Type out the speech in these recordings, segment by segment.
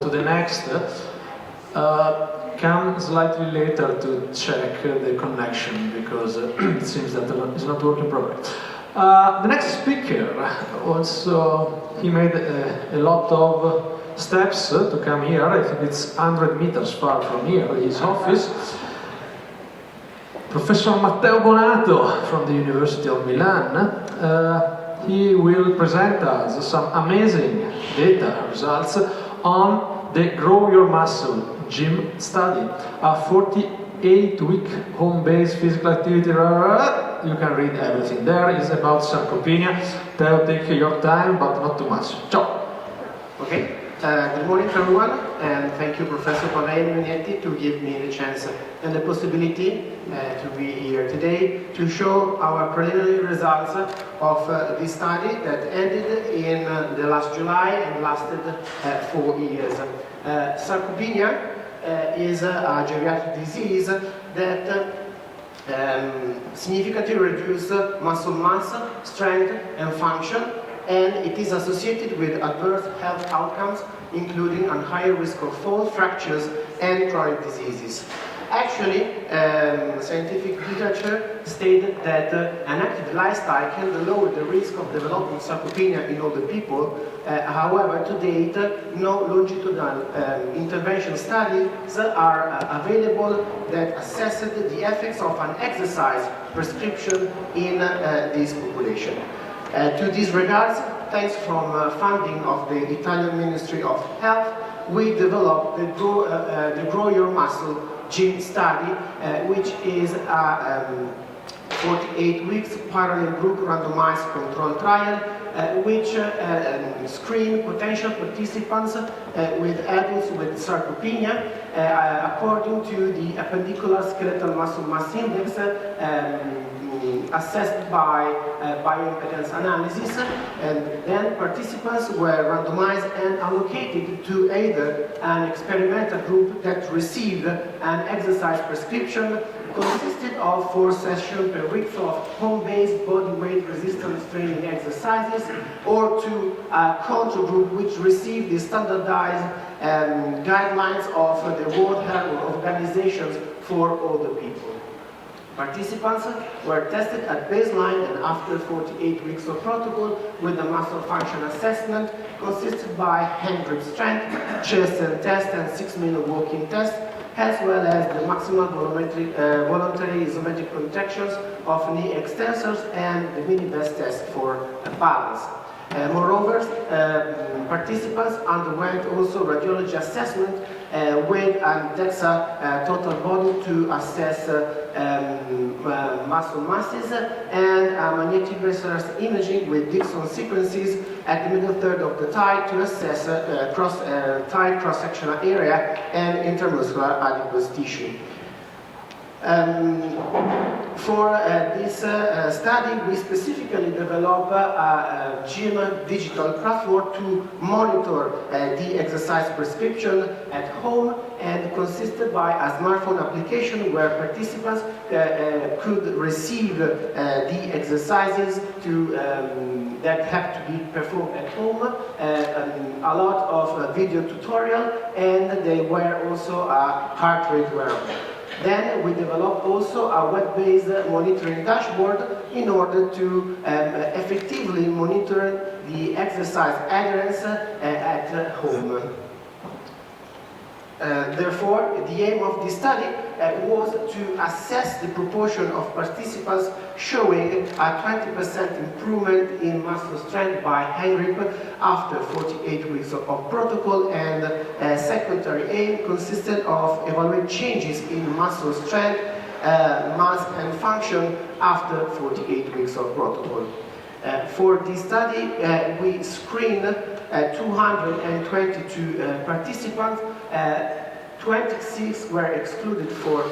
to the next, come slightly later to check the connection, because it seems that it's not working properly. The next speaker also, he made a lot of steps to come here. I think it's 100 meters far from here, his office. Professor Matteo BONATO from the University of Milan. He will present us some amazing data results on the Grow Your Muscle gym study, a 48-week home-based physical activity. You can read everything there. It's about sarcopenia. Teo, take your time, but not too much. Ciao. Okay. Good morning to everyone, and thank you, Professor Pavani, to give me the chance and the possibility to be here today to show our preliminary results of this study that ended in the last July and lasted 4 years. Sarcopenia is a geriatric disease that significantly reduces muscle mass, strength, and function, and it is associated with adverse health outcomes, including a higher risk of falls, fractures, and chronic diseases. Actually, scientific literature stated that an active lifestyle can lower the risk of developing sarcopenia in older people. However, to date, no longitudinal intervention studies are available that assess the effects of an exercise prescription in this population. To these regards, thanks from funding of the Italian Ministry of Health, we developed the Grow Your Muscle gym study, which is a 48 weeks parallel group randomized control trial, which screen potential participants with adults with sarcopenia according to the appendicular skeletal muscle mass index assessed by bioimpedance analysis, and then participants were randomized and allocated to either an experimental group that received an exercise prescription consisted of 4 sessions per week of home-based body weight resistance training exercises, or to a control group which received the standardized guidelines of the World Health Organization for older people. Participants were tested at baseline and after 48 weeks of protocol with a muscle function assessment consisted by hand grip strength, chest and test, and 6-minute walking test, as well as the maximal voluntary isometric contractions of knee extensors and the mini best test for balance. Moreover, participants underwent also radiology assessment with a DEXA total body to assess muscle masses, and magnetic resonance imaging with Dixon sequences at the middle third of the thigh to assess thigh cross-sectional area and intermuscular adipose tissue. For this study, we specifically developed a gym digital platform to monitor the exercise prescription at home, and consisted by a smartphone application where participants could receive the exercises that have to be performed at home, a lot of video tutorial, and they were also a heart rate wearable. Then we developed also a web-based monitoring dashboard in order to effectively monitor the exercise adherence at home. Therefore, the aim of this study was to assess the proportion of participants showing a 20% improvement in muscle strength by hand grip after 48 weeks of protocol, and a secondary aim consisted of evaluating changes in muscle strength, mass and function after 48 weeks of protocol. For this study, we screened 222 participants. 26 were excluded for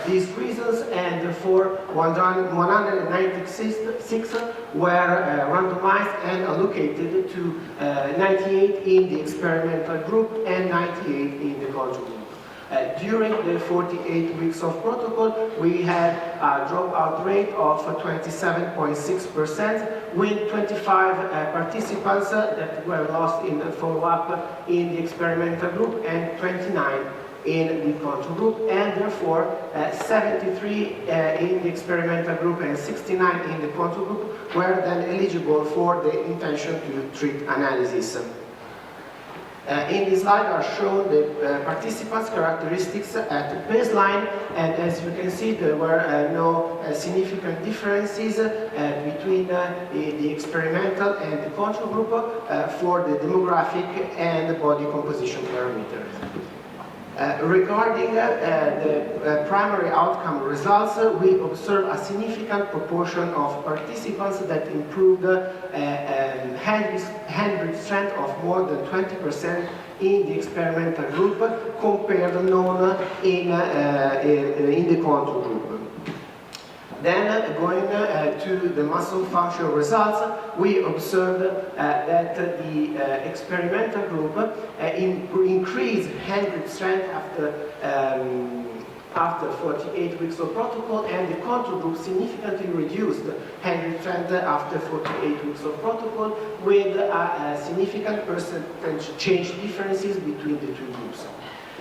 these reasons, and therefore 196 were randomized and allocated to 98 in the experimental group and 98 in the control group. During the 48 weeks of protocol, we had a dropout rate of 27.6%, with 25 participants that were lost in the follow-up in the experimental group and 29 in the control group, and therefore 73 in the experimental group and 69 in the control group were then eligible for the intention to treat analysis. In this slide are shown the participants' characteristics at baseline, and as you can see, there were no significant differences between the experimental and the control group for the demographic and the body composition parameters. Regarding the primary outcome results, we observe a significant proportion of participants that improved hand grip strength of more than 20% in the experimental group compared to none in the control group. Then, going to the muscle function results, we observed that the experimental group increased hand grip strength after 48 weeks of protocol, and the control group significantly reduced hand grip strength after 48 weeks of protocol, with significant percentage change differences between the two groups.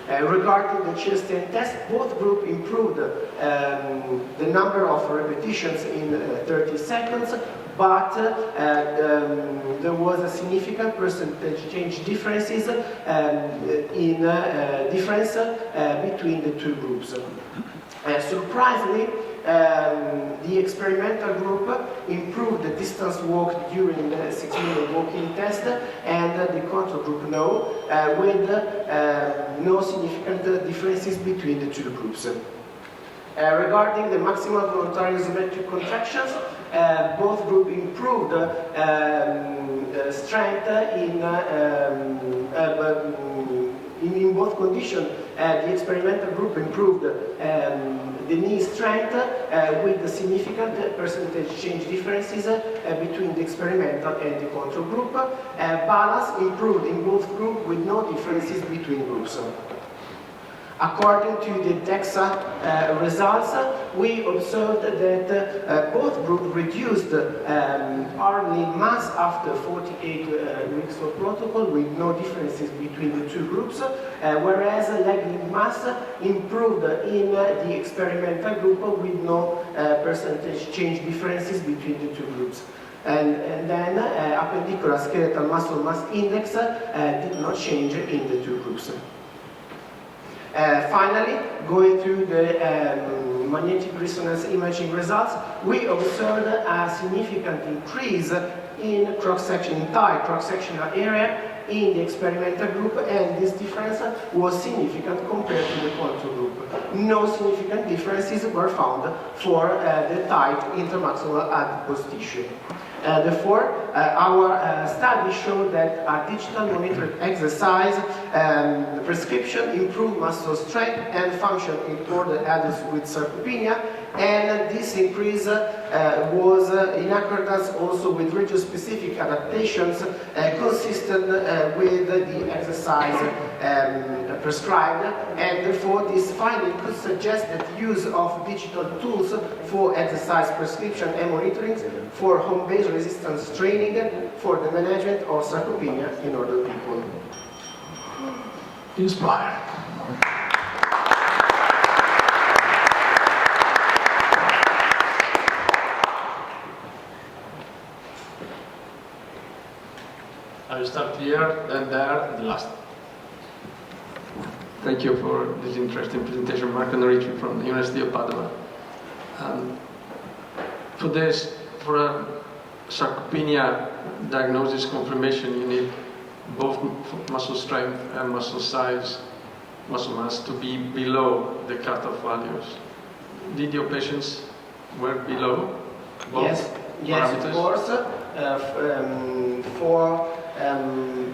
Regarding the chest and test, both groups improved the number of repetitions in 30 seconds, but there was a significant percentage change differences in difference between the two groups. Surprisingly, the experimental group improved the distance walked during the 6-minute walking test, and the control group no, with no significant differences between the two groups. Regarding the maximal voluntary isometric contractions, both groups improved strength in both conditions. The experimental group improved the knee strength with the significant percentage change differences between the experimental and the control group. Balance improved in both groups with no differences between groups. According to the DEXA results, we observed that both groups reduced arm limb mass after 48 weeks of protocol with no differences between the two groups, whereas leg limb mass improved in the experimental group with no percentage change differences between the two groups. And then appendicular skeletal muscle mass index did not change in the two groups. Finally, going through the magnetic resonance imaging results, we observed a significant increase in entire cross-sectional area in the experimental group, and this difference was significant compared to the control group. No significant differences were found for the tight intermaxillary adipose tissue. Therefore, our study showed that a digital monitored exercise prescription improved muscle strength and function in older adults with sarcopenia, and this increase was in accordance also with region-specific adaptations consistent with the exercise prescribed, and therefore this finding could suggest that the use of digital tools for exercise prescription and monitoring for home-based resistance training for the management of sarcopenia in older people. Inspired. I will start here, then there, and last. Thank you for this interesting presentation, Marco Norici from the University of Padua. For a sarcopenia diagnosis confirmation, you need both muscle strength and muscle size, muscle mass to be below the cutoff values. Did your patients were below both Yes, of course. For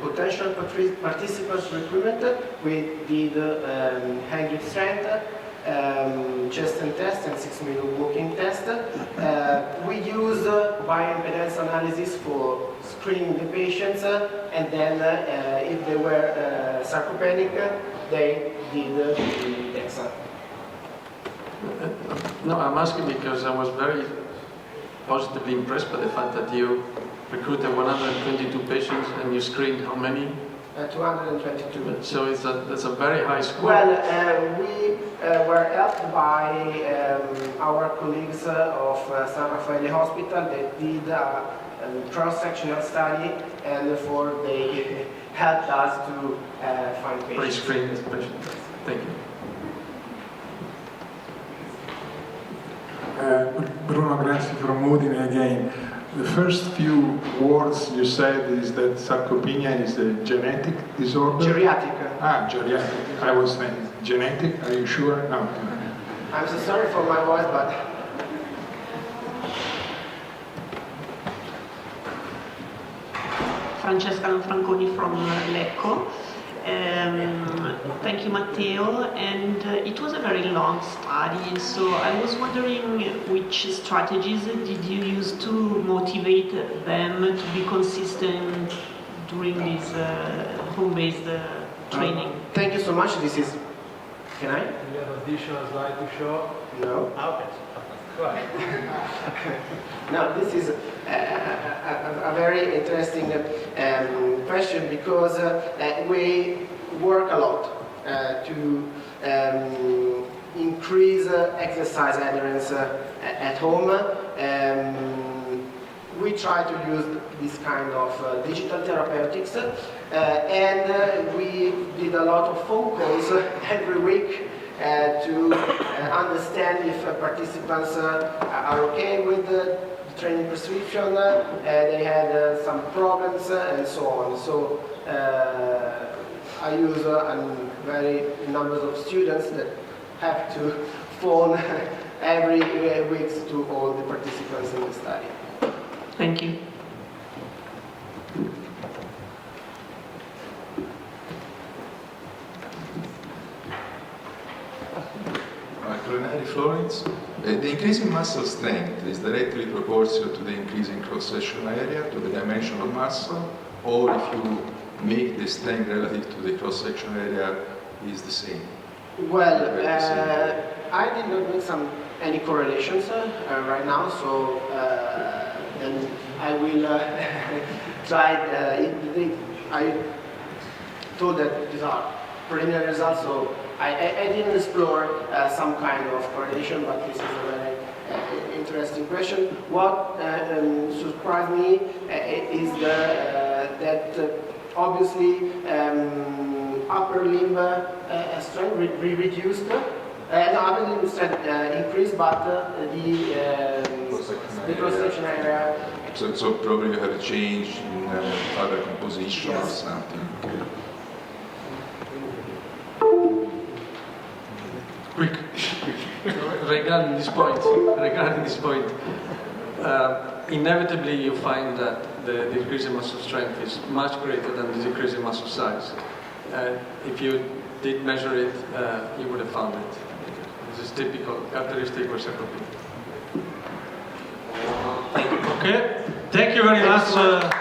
potential participants recruitment, we did hand grip strength, chest and test, and 6-minute walking test. We used bioimpedance analysis for screening the patients, and then if they were sarcopenic, they did the exam. No, I'm asking because I was very positively impressed by the fact that you recruited 122 patients and you screened how many? 222. So that's a very high score. Well, we were helped by our colleagues of San Raffaele Hospital that did a cross-sectional study, and therefore they helped us to find patients. Pre-screen patients. Thank you. Bruno Grassi from Udine again. The first few words you said is that sarcopenia is a genetic disorder? Geriatric. Ah, geriatric. I was saying genetic. Are you sure? No. I'm so sorry for my voice, but... Francesca Lanfranconi from Lecco. Thank you, Matteo. And it was a very long study, so I was wondering which strategies did you use to motivate them to be consistent during this home-based training? Thank you so much. This is... Can I? Do you have additional slide to show? No. Okay. Go ahead. No, this is a very interesting question because we work a lot to increase exercise adherence at home. We try to use this kind of digital therapeutics, and we did a lot of phone calls every week to understand if participants are okay with the training prescription, they had some problems, and so on. So I use a very numbers of students that have to phone every week to all the participants in the study. Thank you. Florence. The increase in muscle strength is directly proportional to the increase in cross-sectional area, to the dimension of muscle, or if you make the strength relative to the cross-sectional area is the same? Well, I did not make any correlations right now, so then I will try. I thought that these are preliminary results, so I didn't explore some kind of correlation, but this is a very interesting question. What surprised me is that obviously upper limb strength reduced, upper limb strength increased, but the cross-section area. So probably you have a change in fiber composition, yes, or something. Okay. Quick. Regarding this point, inevitably you find that the decrease in muscle strength is much greater than the decrease in muscle size. If you did measure it, you would have found it. This is typical characteristic of sarcopenia. Okay, thank you very much.